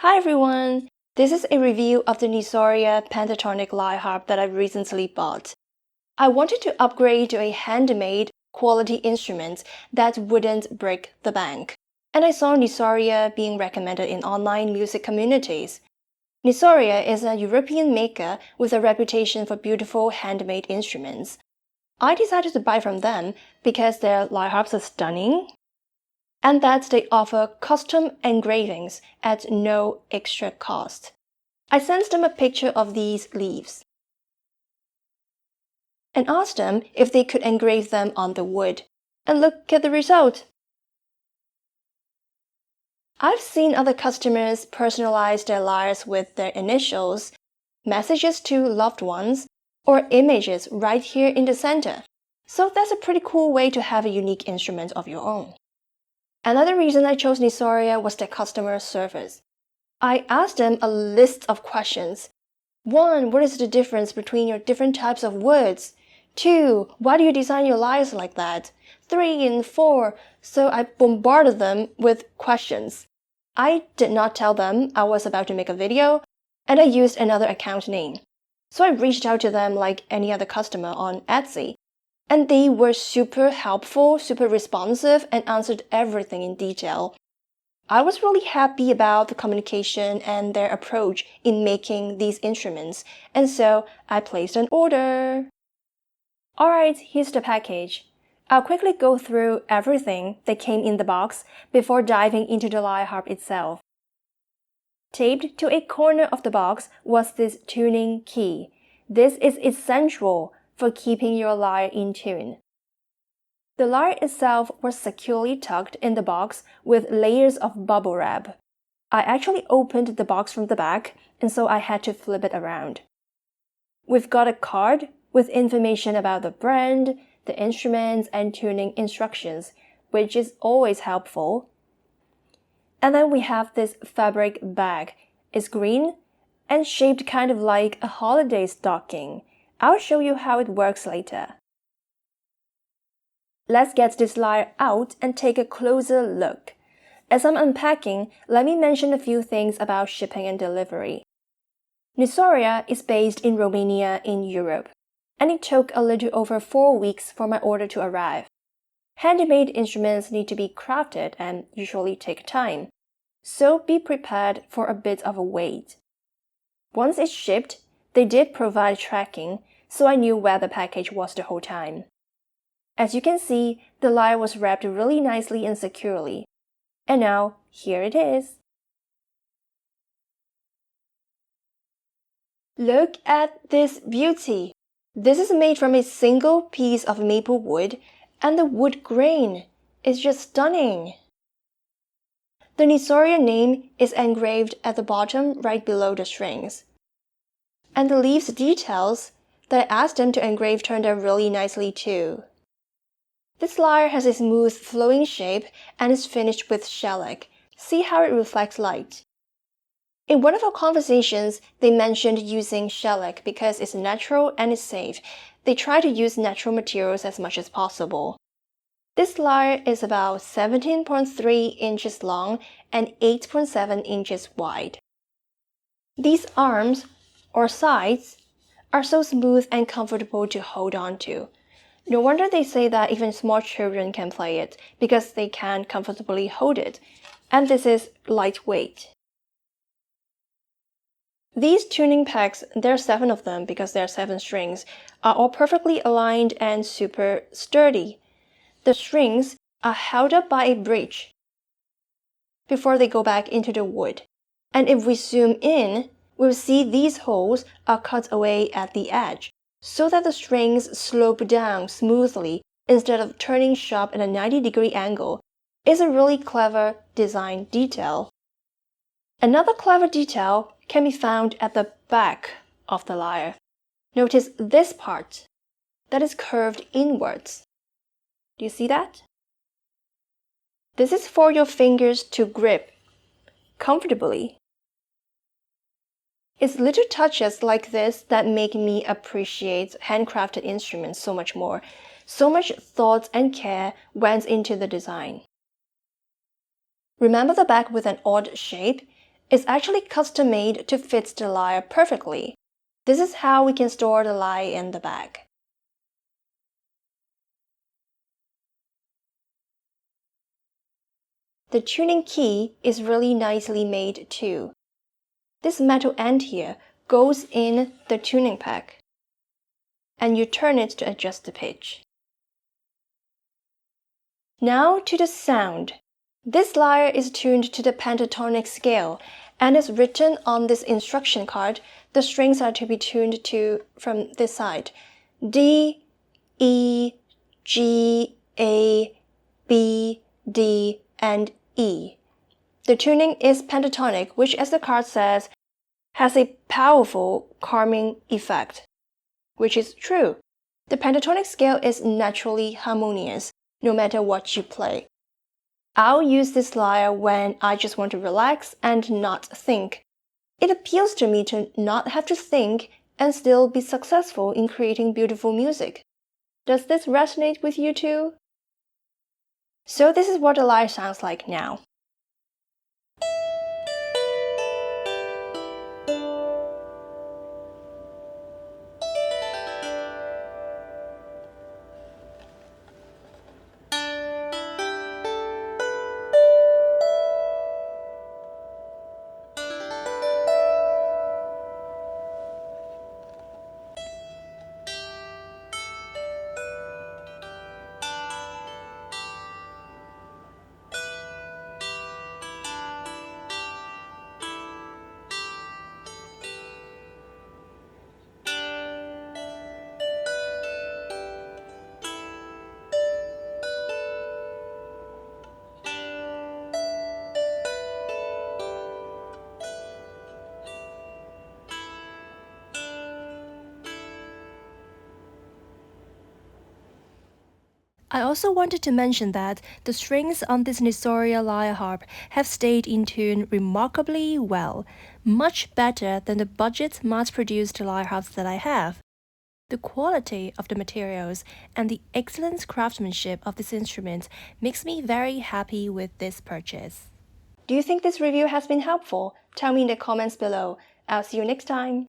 Hi everyone! This is a review of the NISORIA Pentatonic Lyre Harp that I recently bought. I wanted to upgrade to a handmade quality instrument that wouldn't break the bank, and I saw NISORIA being recommended in online music communities. NISORIA is a European maker with a reputation for beautiful handmade instruments. I decided to buy from them because their lyre harps are stunning, and that they offer custom engravings at no extra cost. I sent them a picture of these leaves and asked them if they could engrave them on the wood. And look at the result! I've seen other customers personalize their lyres with their initials, messages to loved ones, or images right here in the center. So that's a pretty cool way to have a unique instrument of your own. Another reason I chose NISORIA was their customer service. I asked them a list of questions. 1. What is the difference between your different types of woods? 2. Why do you design your lyres like that? 3 and 4. So I bombarded them with questions. I did not tell them I was about to make a video, and I used another account name. So I reached out to them like any other customer on Etsy. And they were super helpful, super responsive, and answered everything in detail. I was really happy about the communication and their approach in making these instruments, and so I placed an order. Alright, here's the package. I'll quickly go through everything that came in the box before diving into the lyre harp itself. Taped to a corner of the box was this tuning key. This is essential for keeping your lyre in tune. The lyre itself was securely tucked in the box with layers of bubble wrap. I actually opened the box from the back, and so I had to flip it around. We've got a card with information about the brand, the instruments, and tuning instructions, which is always helpful. And then we have this fabric bag. It's green and shaped kind of like a holiday stocking. I'll show you how it works later. Let's get this lyre out and take a closer look. As I'm unpacking, let me mention a few things about shipping and delivery. NISORIA is based in Romania in Europe, and it took a little over 4 weeks for my order to arrive. Handmade instruments need to be crafted and usually take time, so be prepared for a bit of a wait. Once it's shipped, they did provide tracking, so I knew where the package was the whole time. As you can see, the lyre was wrapped really nicely and securely. And now, here it is. Look at this beauty! This is made from a single piece of maple wood, and the wood grain is just stunning. The NISORIA name is engraved at the bottom right below the strings. And the leaves details that I asked them to engrave turned out really nicely too. This lyre has a smooth, flowing shape and is finished with shellac. See how it reflects light. In one of our conversations, they mentioned using shellac because it's natural and it's safe. They try to use natural materials as much as possible. This lyre is about 17.3 inches long and 8.7 inches wide. These arms, or sides, are so smooth and comfortable to hold on to. No wonder they say that even small children can play it, because they can comfortably hold it, and this is lightweight. These tuning pegs, there are 7 of them because there are 7 strings, are all perfectly aligned and super sturdy. The strings are held up by a bridge before they go back into the wood, and if we zoom in, we'll see these holes are cut away at the edge, so that the strings slope down smoothly instead of turning sharp at a 90-degree angle. It's a really clever design detail. Another clever detail can be found at the back of the lyre. Notice this part that is curved inwards. Do you see that? This is for your fingers to grip comfortably. It's little touches like this that make me appreciate handcrafted instruments so much more. So much thought and care went into the design. Remember the back with an odd shape? It's actually custom-made to fit the lyre perfectly. This is how we can store the lyre in the bag. The tuning key is really nicely made too. This metal end here goes in the tuning pack, and you turn it to adjust the pitch. Now to the sound. This lyre is tuned to the pentatonic scale, and as written on this instruction card, the strings are to be tuned to from this side: D, E, G, A, B, D, and E. The tuning is pentatonic, which, as the card says, has a powerful calming effect, which is true. The pentatonic scale is naturally harmonious, no matter what you play. I'll use this lyre when I just want to relax and not think. It appeals to me to not have to think and still be successful in creating beautiful music. Does this resonate with you too? So this is what the lyre sounds like now. I also wanted to mention that the strings on this NISORIA Lyre Harp have stayed in tune remarkably well, much better than the budget mass-produced lyre harps that I have. The quality of the materials and the excellent craftsmanship of this instrument makes me very happy with this purchase. Do you think this review has been helpful? Tell me in the comments below. I'll see you next time.